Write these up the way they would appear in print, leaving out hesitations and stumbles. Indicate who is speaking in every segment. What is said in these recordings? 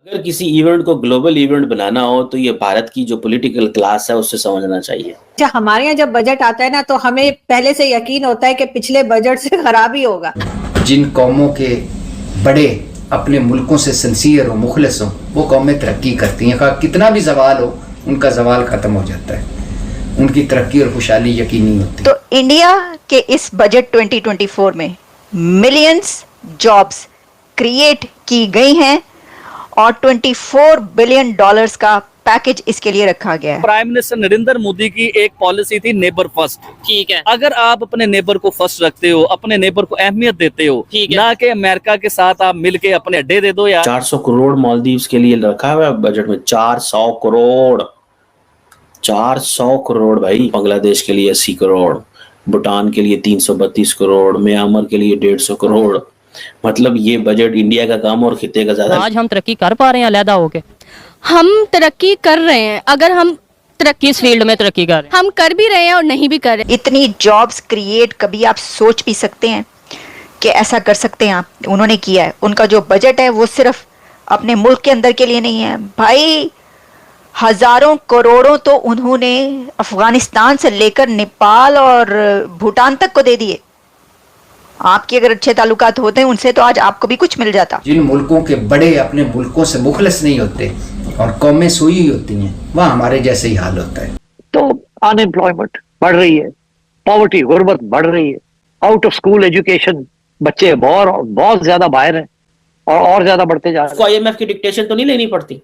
Speaker 1: अगर किसी इवेंट को ग्लोबल इवेंट बनाना हो तो ये भारत की जो पॉलिटिकल क्लास है उससे समझना चाहिए।
Speaker 2: अच्छा, हमारे यहाँ जब बजट आता है ना तो हमें पहले से यकीन होता है कि पिछले बजट से खराब ही होगा।
Speaker 3: जिन कौमों के बड़े अपने मुल्कों से सिंसियर हो, मुखलिस हो, वो कौमें तरक्की करती हैं। कितना भी जवाल हो, उनका जवाल खत्म हो जाता है, उनकी तरक्की और खुशहाली यकीनी होती है।
Speaker 4: तो इंडिया के इस बजट 2024 में मिलियंस जॉब्स क्रिएट की गई हैं और $24 बिलियन का पैकेज इसके लिए रखा गया है।
Speaker 5: प्राइम मिनिस्टर नरेंद्र मोदी की एक पॉलिसी थी नेबर फर्स्ट। ठीक है, अगर आप अपने नेबर को फर्स्ट रखते हो, अपने नेबर को अहमियत देते हो, ना कि अमेरिका के साथ आप मिलके अपने अड्डे दे दो। यार
Speaker 1: 400 करोड़ मालदीव्स के लिए रखा हुआ है बजट में। 400 करोड़, 400 करोड़ भाई। बांग्लादेश के लिए 80 करोड़, भूटान के लिए 332 करोड़, म्यांमार के लिए 150 करोड़। मतलब ये बजट इंडिया का कम और खिते का ज्यादा।
Speaker 6: आज हम तरक्की कर पा रहे हैं अलहदा होके?
Speaker 7: हम तरक्की कर रहे हैं। अगर हम तरक्की
Speaker 6: किस फील्ड में तरक्की कर रहे हैं?
Speaker 7: हम कर भी रहे हैं और नहीं भी कर रहे।
Speaker 4: इतनी जॉब्स क्रिएट कभी आप सोच भी सकते हैं कि ऐसा कर सकते हैं आप? उन्होंने किया है। उनका जो बजट है वो सिर्फ अपने मुल्क के अंदर के लिए नहीं है भाई, हजारों करोड़ों तो उन्होंने अफगानिस्तान से लेकर नेपाल और भूटान तक को दे दिए। आपके अगर अच्छे ताल्लुकात होते हैं उनसे तो आज आपको भी कुछ मिल जाता।
Speaker 3: जिन मुल्कों के बड़े अपने मुल्कों से मुखलिस नहीं होते और कौमें सोई होती हैं, वहाँ हमारे जैसे ही हाल होता है।
Speaker 8: तो अनएम्प्लॉयमेंट बढ़ रही है, पॉवर्टी गुर्बत बढ़ रही है, आउट ऑफ स्कूल एजुकेशन बच्चे बहुत ज्यादा बाहर हैं और ज्यादा बढ़ते जा रहे हैं।
Speaker 1: IMF की डिक्टेशन तो नहीं लेनी पड़ती।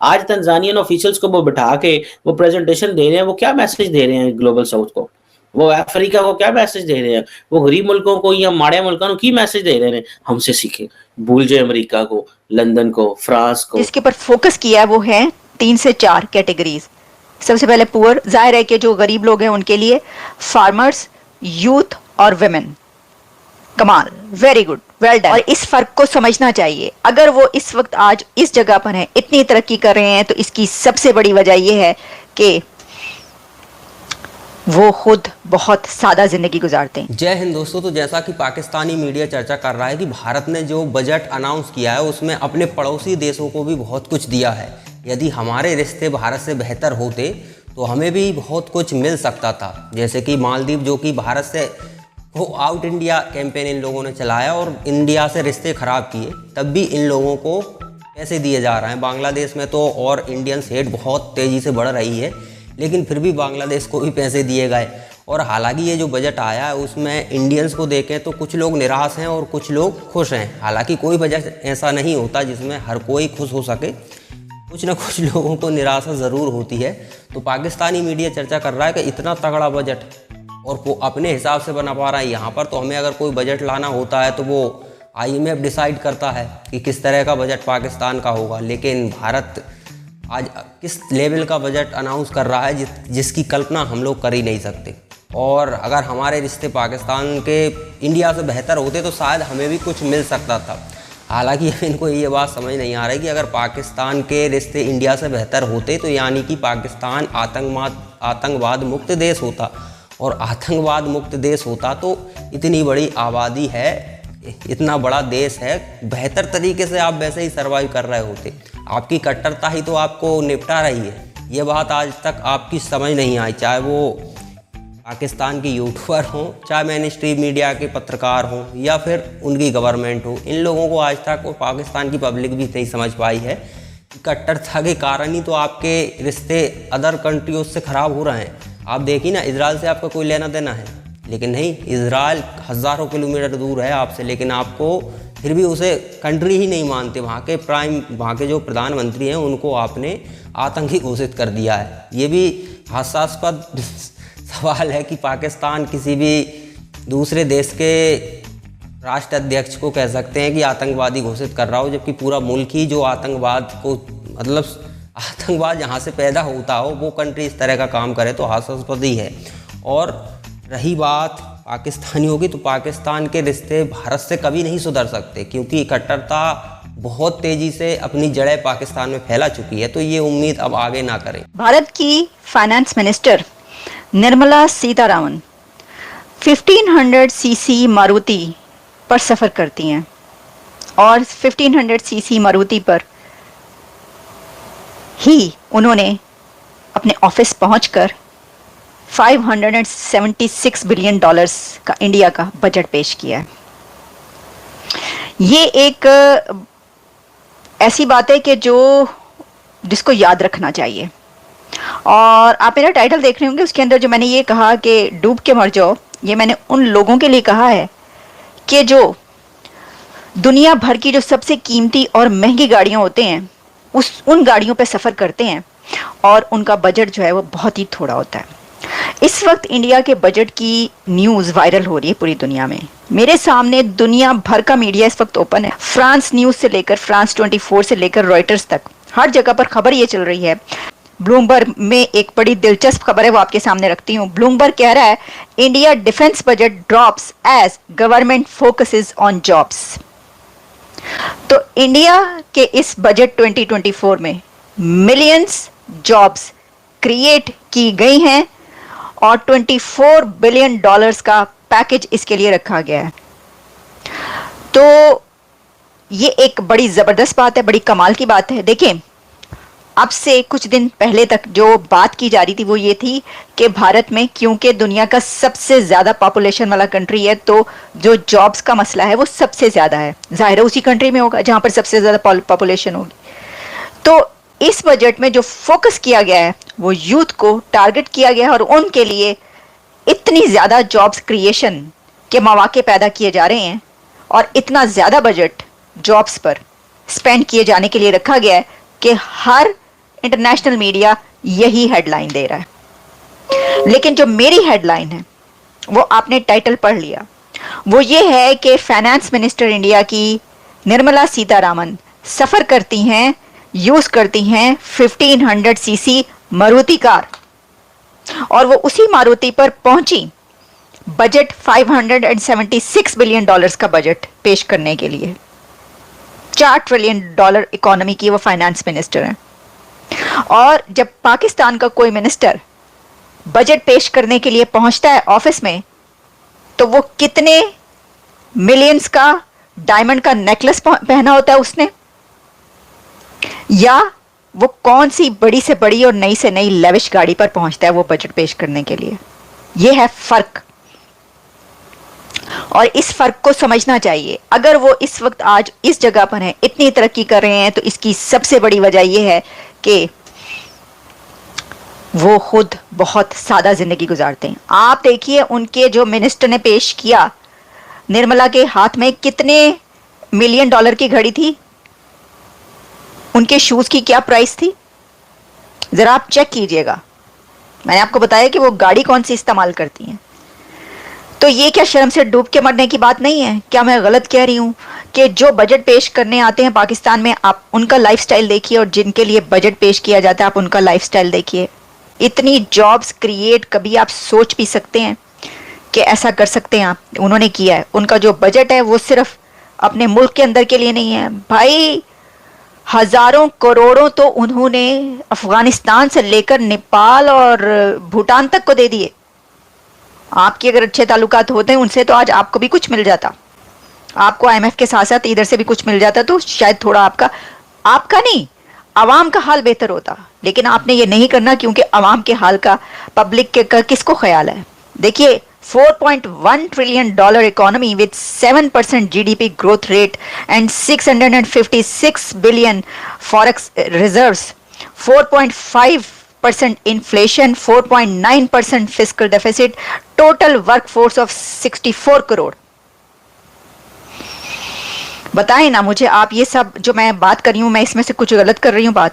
Speaker 1: आज तंजानियन ऑफिशियल्स को वो बिठा के वो प्रेजेंटेशन दे रहे हैं। वो क्या मैसेज दे रहे हैं ग्लोबल साउथ को? वो अफ्रीका को क्या मैसेज दे रहे हैं? वो गरीब मुल्कों को या माड़े मुल्कों को की मैसेज दे रहे हैं? हमसे सीखे, भूल जाए अमेरिका को, लंदन को, फ्रांस को।
Speaker 4: जिसके ऊपर फोकस किया है वो है 3 से 4 कैटेगरीज। सबसे पहले पुअर, जाहिर है कि जो गरीब लोग हैं उनके लिए, फार्मर्स, यूथ और विमेन। कमाल, वेरी गुड, वेल डन। और इस फर्क को समझना चाहिए। अगर वो इस वक्त आज इस जगह पर हैं, इतनी तरक्की कर रहे हैं, तो इसकी सबसे बड़ी वजह यह है कि वो खुद बहुत सादा जिंदगी गुजारते हैं।
Speaker 9: जय हिंद दोस्तों। तो जैसा कि पाकिस्तानी मीडिया चर्चा कर रहा है कि भारत ने जो बजट अनाउंस किया है उसमें अपने पड़ोसी देशों को भी बहुत कुछ दिया है। यदि हमारे रिश्ते भारत से बेहतर होते तो हमें भी बहुत कुछ मिल सकता था। जैसे कि मालदीव, जो कि भारत से वो आउट इंडिया कैंपेन इन लोगों ने चलाया और इंडिया से रिश्ते ख़राब किए, तब भी इन लोगों को पैसे दिए जा रहे हैं। बांग्लादेश में तो और इंडियन हेट बहुत तेज़ी से बढ़ रही है, लेकिन फिर भी बांग्लादेश को भी पैसे दिए गए। और हालांकि ये जो बजट आया है उसमें इंडियंस को देखें तो कुछ लोग निराश हैं और कुछ लोग खुश हैं। हालांकि कोई बजट ऐसा नहीं होता जिसमें हर कोई खुश हो सके, कुछ ना कुछ लोगों को निराशा ज़रूर होती है। तो पाकिस्तानी मीडिया चर्चा कर रहा है कि इतना तगड़ा बजट और वो अपने हिसाब से बना पा रहा है। यहाँ पर तो हमें अगर कोई बजट लाना होता है तो वो IMF डिसाइड करता है कि किस तरह का बजट पाकिस्तान का होगा, लेकिन भारत आज किस लेवल का बजट अनाउंस कर रहा है जिसकी कल्पना हम लोग कर ही नहीं सकते। और अगर हमारे रिश्ते पाकिस्तान के इंडिया से बेहतर होते तो शायद हमें भी कुछ मिल सकता था। हालांकि इनको ये बात समझ नहीं आ रही कि अगर पाकिस्तान के रिश्ते इंडिया से बेहतर होते तो यानी कि पाकिस्तान आतंकवाद मुक्त देश होता, और आतंकवाद मुक्त देश होता तो इतनी बड़ी आबादी है, इतना बड़ा देश है, बेहतर तरीके से आप वैसे ही सर्वाइव कर रहे होते। आपकी कट्टरता ही तो आपको निपटा रही है। ये बात आज तक आपकी समझ नहीं आई, चाहे वो पाकिस्तान के यूट्यूबर हों, चाहे मेन स्ट्रीम मीडिया के पत्रकार हों, या फिर उनकी गवर्नमेंट हो। इन लोगों को आज तक वो पाकिस्तान की पब्लिक भी नहीं समझ पाई है कि कट्टरता के कारण ही तो आपके रिश्ते अदर कंट्रियों से ख़राब हो रहे हैं। आप देखिए ना, इजराइल से आपका कोई लेना देना है, लेकिन नहीं, इजराइल हज़ारों किलोमीटर दूर है आपसे, लेकिन आपको फिर भी उसे कंट्री ही नहीं मानते। वहाँ के जो प्रधानमंत्री हैं उनको आपने आतंकी घोषित कर दिया है। ये भी हास्यास्पद सवाल है कि पाकिस्तान किसी भी दूसरे देश के राष्ट्राध्यक्ष को कह सकते हैं कि आतंकवादी घोषित कर रहा हो, जबकि पूरा मुल्क ही जो आतंकवाद को, मतलब आतंकवाद जहाँ से पैदा होता हो वो कंट्री इस तरह का काम करे तो हास्यास्पद ही है। और रही बात पाकिस्तानियों की, तो पाकिस्तान के रिश्ते भारत से कभी नहीं सुधर सकते, क्योंकि कट्टरता बहुत तेज़ी से अपनी जड़ें पाकिस्तान में फैला चुकी है। तो ये उम्मीद अब आगे ना करें।
Speaker 4: भारत की finance minister Nirmala Sitharaman 1500 CC Maruti पर सफ़र करती हैं और 1500 सीसी मारुति पर ही उन्होंने अपने ऑफिस पहुंचकर 576 बिलियन डॉलर्स का इंडिया का बजट पेश किया है। ये एक ऐसी बात है कि जिसको याद रखना चाहिए। और आप मेरा टाइटल देख रहे होंगे, उसके अंदर जो मैंने ये कहा कि डूब के मर जाओ, ये मैंने उन लोगों के लिए कहा है कि जो दुनिया भर की जो सबसे कीमती और महंगी गाड़ियां होते हैं उन गाड़ियों पे सफ़र करते हैं और उनका बजट जो है वो बहुत ही थोड़ा होता है। इस वक्त इंडिया के बजट की न्यूज़ वायरल हो रही है पूरी दुनिया में। मेरे सामने दुनिया भर का मीडिया इस वक्त ओपन है। फ्रांस न्यूज़ से लेकर फ्रांस 24 से लेकर रॉयटर्स तक हर जगह पर खबर ये चल रही है। ब्लूमबर्ग में एक बड़ी दिलचस्प खबर है, वो आपके सामने रखती हूँ। ब्लूमबर्ग कह रहा है India defence budget drops as government focuses on jobs. तो इंडिया के इस बजट 2024 में मिलियंस जॉब्स क्रिएट की गई हैं और 24 बिलियन डॉलर्स का पैकेज इसके लिए रखा गया है। तो ये एक बड़ी जबरदस्त बात है, बड़ी कमाल की बात है। देखिए, अब से कुछ दिन पहले तक जो बात की जा रही थी वो ये थी कि भारत में क्योंकि दुनिया का सबसे ज्यादा पॉपुलेशन वाला कंट्री है, तो जो जॉब्स का मसला है वो सबसे ज्यादा है। जाहिर है उसी कंट्री में होगा जहां पर सबसे ज्यादा पॉपुलेशन होगी। तो इस बजट में जो फोकस किया गया है वो यूथ को टारगेट किया गया है और उनके लिए इतनी ज्यादा जॉब्स क्रिएशन के मौके पैदा किए जा रहे हैं और इतना ज्यादा बजट जॉब्स पर स्पेंड किए जाने के लिए रखा गया है कि हर इंटरनेशनल मीडिया यही हेडलाइन दे रहा है। लेकिन जो मेरी हेडलाइन है वो आपने टाइटल पढ़ लिया, वो ये है कि फाइनेंस मिनिस्टर इंडिया की निर्मला सीतारामन सफर करती हैं, यूज करती हैं 1500 सीसी मारुति कार और वो उसी मारुति पर पहुंची बजट 576 बिलियन डॉलर्स का बजट पेश करने के लिए। 4 ट्रिलियन डॉलर इकोनॉमी की वो फाइनेंस मिनिस्टर हैं। और जब पाकिस्तान का कोई मिनिस्टर बजट पेश करने के लिए पहुंचता है ऑफिस में, तो वो कितने मिलियंस का डायमंड का नेकलेस पहना होता है उसने, या वो कौन सी बड़ी से बड़ी और नई से नई लेविश गाड़ी पर पहुंचता है वो बजट पेश करने के लिए। ये है फर्क और इस फर्क को समझना चाहिए। अगर वो इस वक्त आज इस जगह पर हैं, इतनी तरक्की कर रहे हैं, तो इसकी सबसे बड़ी वजह यह है कि वो खुद बहुत सादा जिंदगी गुजारते हैं। आप देखिए उनके जो मिनिस्टर ने पेश किया, निर्मला के हाथ में कितने मिलियन डॉलर की घड़ी थी, उनके शूज की क्या प्राइस थी, जरा आप चेक कीजिएगा। मैंने आपको बताया कि वो गाड़ी कौन सी इस्तेमाल करती हैं। तो ये क्या शर्म से डूब के मरने की बात नहीं है? क्या मैं गलत कह रही हूँ कि जो बजट पेश करने आते हैं पाकिस्तान में, आप उनका लाइफस्टाइल देखिए और जिनके लिए बजट पेश किया जाता है आप उनका लाइफस्टाइल देखिए। इतनी जॉब्स क्रिएट कभी आप सोच भी सकते हैं कि ऐसा कर सकते हैं आप? उन्होंने किया है। उनका जो बजट है वो सिर्फ अपने मुल्क के अंदर के लिए नहीं है भाई, हजारों करोड़ों तो उन्होंने अफगानिस्तान से लेकर नेपाल और भूटान तक को दे दिए। आपके अगर अच्छे ताल्लुकात होते हैं उनसे तो आज आपको भी कुछ मिल जाता, आपको आईएमएफ के साथ साथ इधर से भी कुछ मिल जाता, तो शायद थोड़ा आपका नहीं, आवाम का हाल बेहतर होता। लेकिन आपने ये नहीं करना क्योंकि आवाम के हाल का पब्लिक के किसको ख्याल है? देखिए 4.1 trillion dollar economy with 7% GDP growth rate and 656 billion forex reserves, 4.5% inflation, 4.9% fiscal deficit, total workforce of 64 crore. बताएं ना मुझे आप, ये सब जो मैं बात कर रही हूं, मैं इसमें से कुछ गलत कर रही हूं बात?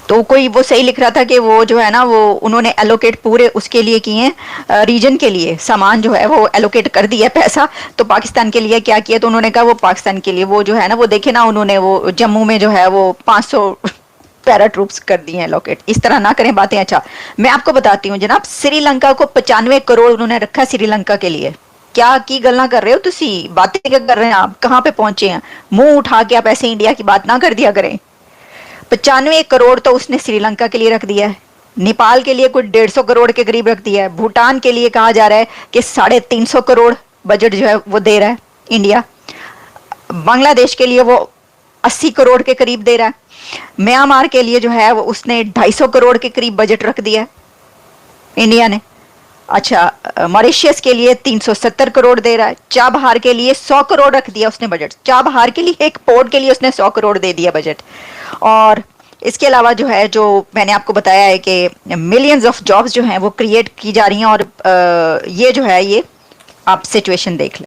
Speaker 4: तो कोई वो सही लिख रहा था कि वो जो है ना वो उन्होंने एलोकेट पूरे उसके लिए किए हैं, रीजन के लिए सामान जो है वो एलोकेट कर दिया पैसा। तो पाकिस्तान के लिए क्या किया? तो उन्होंने कहा वो पाकिस्तान के लिए वो जो है ना वो देखे ना, उन्होंने वो जम्मू में जो है वो 500 पैरा ट्रूप्स कर दिए हैं लोकेट। इस तरह ना करें बातें। अच्छा मैं आपको बताती हूँ जनाब, श्रीलंका को 95 करोड़ उन्होंने रखा श्रीलंका के लिए। क्या की गल्ला कर रहे हो तुसी, बातें क्या कर रहे हैं आप, कहाँ पे पहुंचे हैं? मुंह उठा के आप ऐसे इंडिया की बात ना कर दिया करें। 95 करोड़ तो उसने श्रीलंका के लिए रख दिया है, नेपाल के लिए कुछ 150 करोड़ के करीब रख दिया है, भूटान के लिए कहा जा रहा है कि 350 करोड़ बजट जो है वो दे रहा है इंडिया, बांग्लादेश के लिए वो 80 करोड़ के करीब दे रहा है। म्यांमार के लिए जो है वो उसने 250 करोड़ के करीब बजट रख दिया है इंडिया ने। अच्छा, मॉरिशियस के लिए 370 करोड़ दे रहा है। चाबहार के लिए 100 करोड़ रख दिया उसने बजट। चाबहार के लिए, एक पोर्ट के लिए उसने 100 करोड़ दे दिया बजट। और इसके अलावा जो है, जो मैंने आपको बताया है कि मिलियंस ऑफ जॉब्स जो हैं वो क्रिएट की जा रही हैं। और ये जो है, ये आप सिचुएशन देख लें।